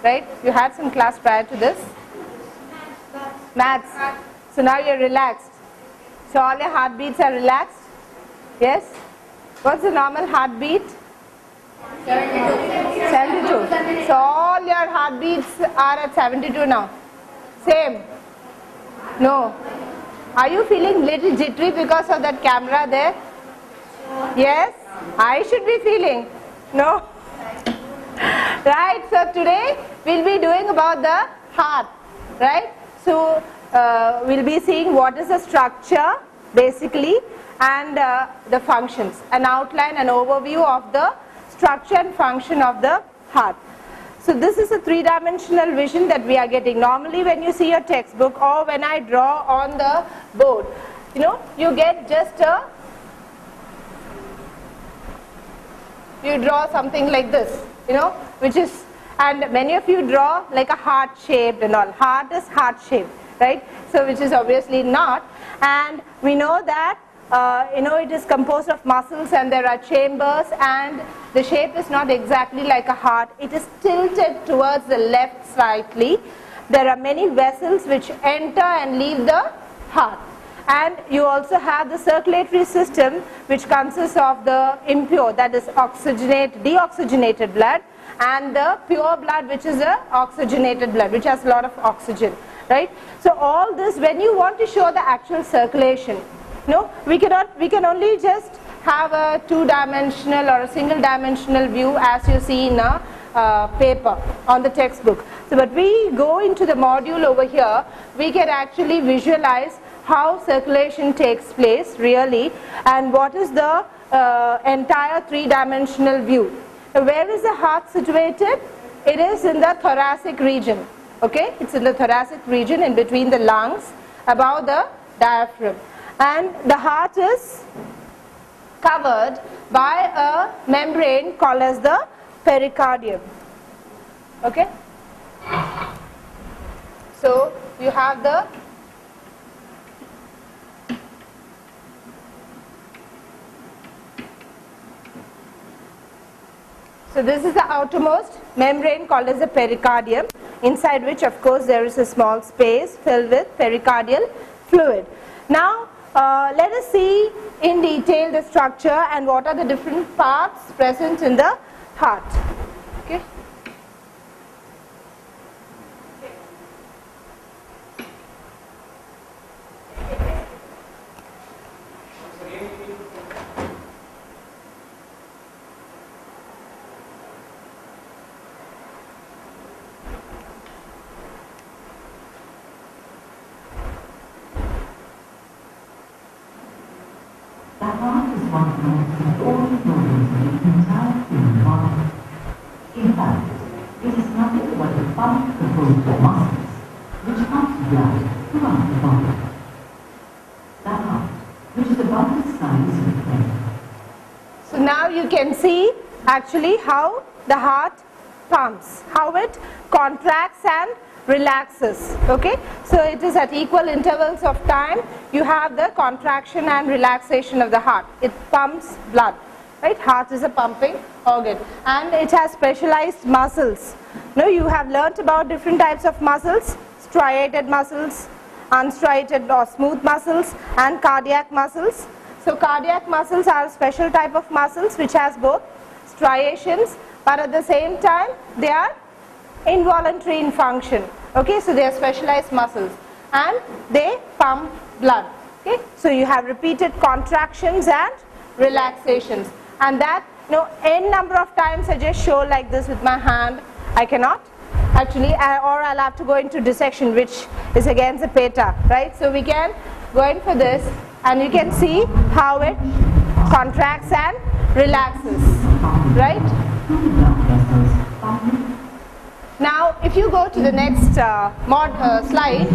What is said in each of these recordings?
right? You had some class prior to this? Maths. So now you're relaxed. So all your heartbeats are relaxed? Yes? What's the normal heartbeat? 72. So all your heartbeats are at 72 now. Same? No. Are you feeling little jittery because of that camera there? Yes? I should be feeling. No? Right, so today we'll be doing about the heart, right? So we'll be seeing what is the structure basically and the functions, an outline, an overview of the structure and function of the heart. So this is a three-dimensional vision that we are getting. Normally when you see a textbook or when I draw on the board, you know, you get just you draw something like this, you know, which is, and many of you draw like a heart shaped and all. Heart is heart shaped, right? So which is obviously not, and we know that you know, it is composed of muscles and there are chambers, and the shape is not exactly like a heart. It is tilted towards the left slightly. There are many vessels which enter and leave the heart. And you also have the circulatory system, which consists of the impure, that is deoxygenated blood, and the pure blood, which is the oxygenated blood, which has a lot of oxygen, right? So all this, when you want to show the actual circulation, no, we can only just have a two-dimensional or a single-dimensional view as you see in a paper on the textbook. So but we go into the module over here, we can actually visualize how circulation takes place really, and what is the entire three-dimensional view. So where is the heart situated? It is in the thoracic region. Okay, it's in the thoracic region, in between the lungs, above the diaphragm. And the heart is covered by a membrane called as the pericardium. Okay, so you have the so this is the outermost membrane called as the pericardium, inside which of course there is a small space filled with pericardial fluid. Now let us see in detail the structure and what are the different parts present in the heart. Okay. The heart is one of the most important organs in the entire human body. In fact, it is nothing but a pump composed of muscles which pumps blood throughout the body. The heart, which is about the size of a pen. So now you can see actually how the heart pumps, how it contracts and relaxes. Okay, so it is at equal intervals of time. You have the contraction and relaxation of the heart. It pumps blood, right? Heart is a pumping organ, and it has specialized muscles. Now you have learnt about different types of muscles: striated muscles, unstriated or smooth muscles, and cardiac muscles. So cardiac muscles are a special type of muscles which has both striations, but at the same time they are involuntary in function. Okay, so they are specialized muscles and they pump blood. Okay, so you have repeated contractions and relaxations, and that, you know, n number of times I just show like this with my hand. I cannot actually, or I'll have to go into dissection, which is against the peta, right? So we can go in for this, and you can see how it contracts and relaxes, right? Now if you go to the next slide,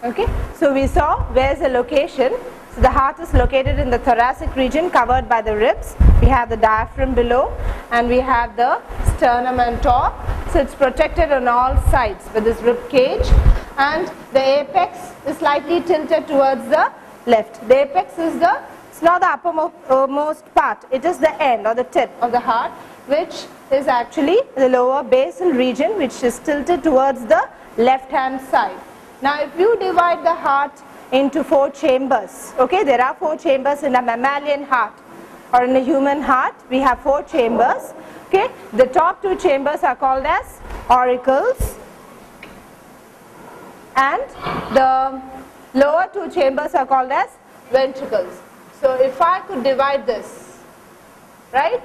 okay, so we saw where's the location. So the heart is located in the thoracic region, covered by the ribs. We have the diaphragm below, and we have the sternum on top. So it's protected on all sides with this rib cage, and the apex is slightly tilted towards the left. The apex is the not the uppermost part, it is the end or the tip of the heart, which is actually the lower basal region, which is tilted towards the left hand side. Now if you divide the heart into 4 chambers, okay, there are 4 chambers in a mammalian heart or in a human heart. We have 4 chambers. Okay, the top 2 chambers are called as auricles, and the lower 2 chambers are called as ventricles. So if I could divide this, right?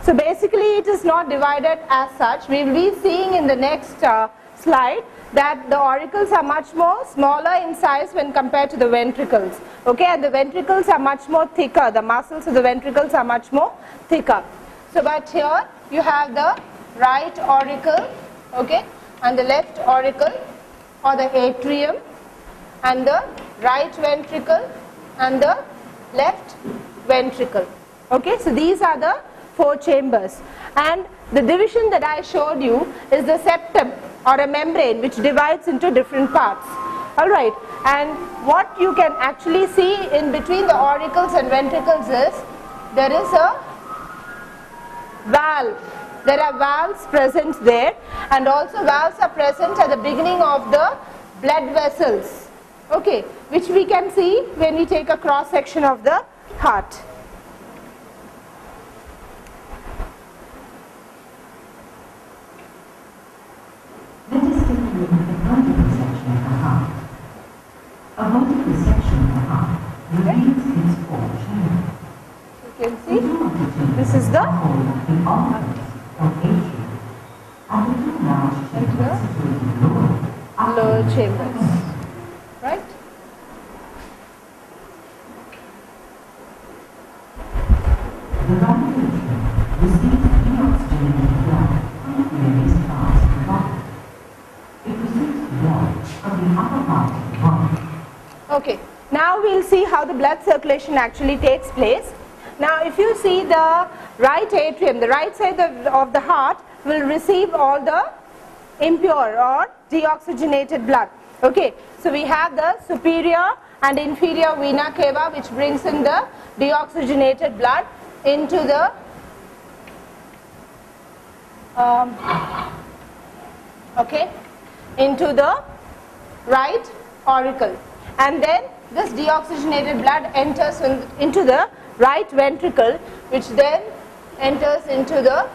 So basically it is not divided as such. We will be seeing in the next slide that the auricles are much more smaller in size when compared to the ventricles. Okay, and the ventricles are much more thicker. The muscles of the ventricles are much more thicker. So but here you have the right auricle, okay, and the left auricle or the atrium, and the right ventricle and the left ventricle. Okay, so these are the 4 chambers, and the division that I showed you is the septum or a membrane which divides into different parts. Alright, and what you can actually see in between the auricles and ventricles is there is a valve. There are valves present there, and also valves are present at the beginning of the blood vessels, okay, which we can see when we take a cross section of the heart. Let us take a look at the vertical section of the heart. A vertical section of the heart reveals its 4 chambers. You can see this is the auricles or atrium, and the 2 large chambers situated lower lower chambers, right? The right atrium receives deoxygenated blood from various parts of the body. It receives blood from the upper part of the body. Okay, now we'll see how the blood circulation actually takes place. Now if you see the right atrium, the right side of the heart will receive all the impure or deoxygenated blood. Okay, so we have the superior and inferior vena cava, which brings in the deoxygenated blood into the into the right auricle, and then this deoxygenated blood enters into the right ventricle, which then enters into the,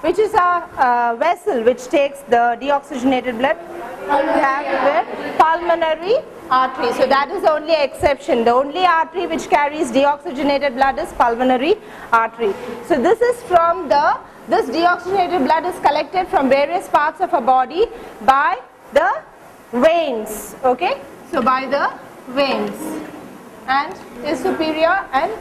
which is a vessel which takes the deoxygenated blood. We have the pulmonary artery. So that is the only exception. The only artery which carries deoxygenated blood is pulmonary artery. So this is from the, this deoxygenated blood is collected from various parts of our body by the veins. Okay, so by the veins, and is superior and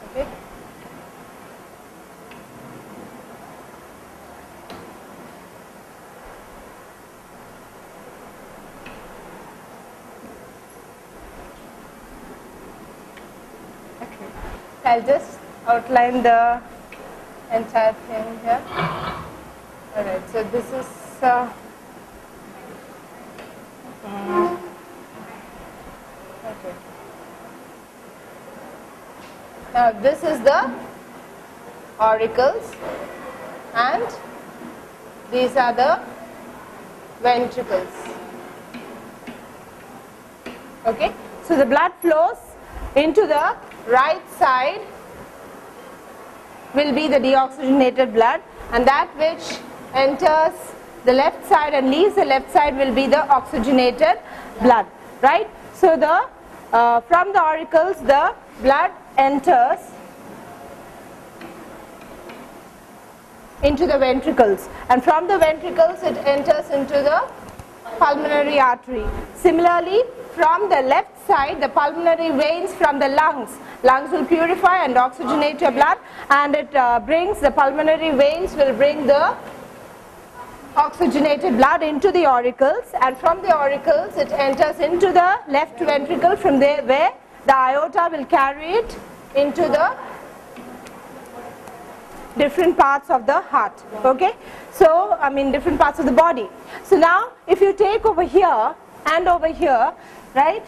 okay. I'll just outline the entire thing here. Alright, so this is okay. Now this is the auricles, and these are the ventricles. Okay, so the blood flows into the right side will be the deoxygenated blood, and that which enters the left side and leaves the left side will be the oxygenated blood, right? So the from the auricles the blood enters into the ventricles, and from the ventricles it enters into the pulmonary artery. Similarly, from the left side, the pulmonary veins from the lungs. Lungs will purify and oxygenate your blood, and it brings, the pulmonary veins will bring the oxygenated blood into the auricles, and from the auricles it enters into the left ventricle, from there where the aorta will carry it into the different parts of the heart. Okay, so I mean different parts of the body. So now if you take over here and over here, right,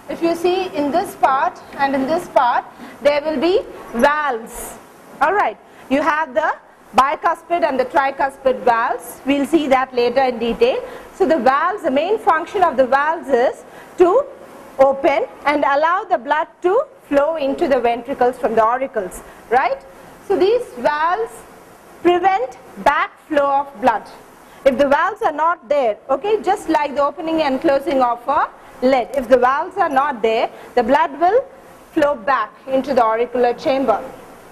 if you see in this part and in this part, there will be valves. Alright, you have the bicuspid and the tricuspid valves. We'll see that later in detail. So the valves, the main function of the valves is to open and allow the blood to flow into the ventricles from the auricles, right? So these valves prevent backflow of blood. If the valves are not there, okay, just like the opening and closing of a lid, if the valves are not there, the blood will flow back into the auricular chamber,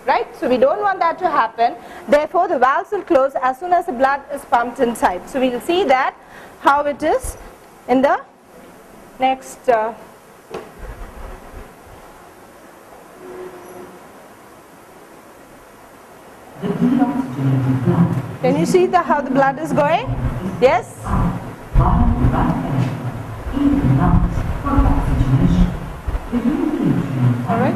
right? So we don't want that to happen. Therefore, the valves will close as soon as the blood is pumped inside. So we will see that how it is in the next Can you see how the blood is going? Yes? Alright.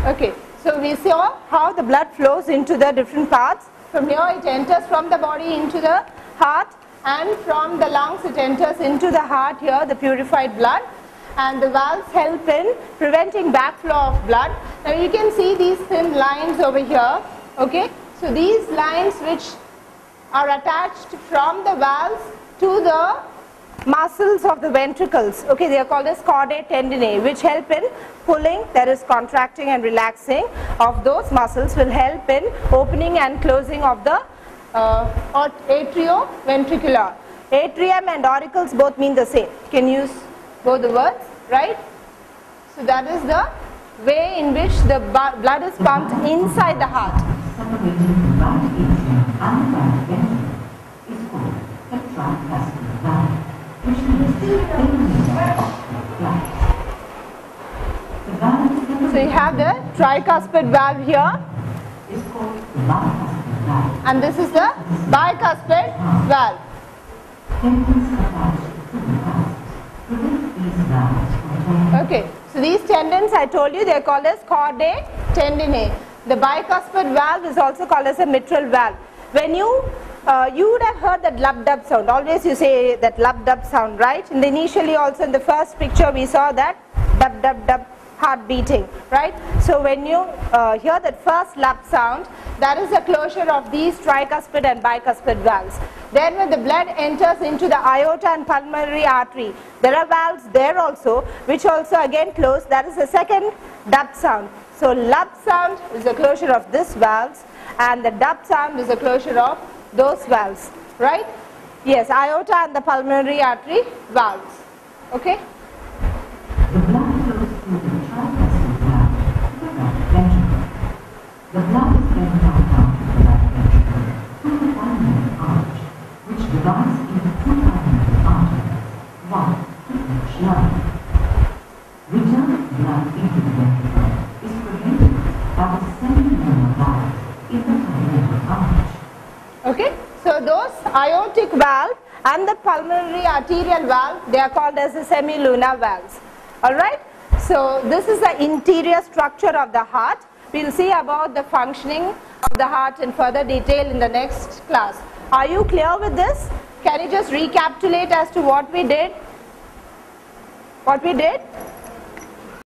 Okay, so we saw how the blood flows into the different parts. From here it enters from the body into the heart, and from the lungs it enters into the heart here, the purified blood, and the valves help in preventing backflow of blood. Now you can see these thin lines over here, okay, so these lines which are attached from the valves to the muscles of the ventricles, okay, they are called as chordae tendineae, which help in pulling, that is contracting and relaxing of those muscles, will help in opening and closing of the atrioventricular. Atrium and auricles both mean the same. You can use both the words, right? So that is the way in which the blood is pumped inside the heart. So you have the tricuspid valve here, and this is the bicuspid valve. Okay, so these tendons, I told you, they are called as chordae tendineae. The bicuspid valve is also called as a mitral valve. When you would have heard that lub-dub sound. Always you say that lub-dub sound, right? And initially also in the first picture we saw that dub-dub-dub heart beating, right? So when you hear that first lub sound, that is the closure of these tricuspid and bicuspid valves. Then when the blood enters into the aorta and pulmonary artery, there are valves there also, which also again close. That is the second dub sound. So lub sound is the closure of this valves, and the dub sound is the closure of those valves, right? Yes, aorta and the pulmonary artery valves. Okay? The blood flows through the tricuspid valve to the right ventricle. The blood is then pumped down to the right ventricle through the pulmonary arch, which divides into two pulmonary arteries, one to each lung. Return of blood into the ventricle is prevented by the semi-lunar valve in the pulmonary arch. Okay, so those aortic valve and the pulmonary arterial valve, they are called as the semilunar valves. Alright, so this is the interior structure of the heart. We will see about the functioning of the heart in further detail in the next class. Are you clear with this? Can you just recapitulate as to what we did? What we did?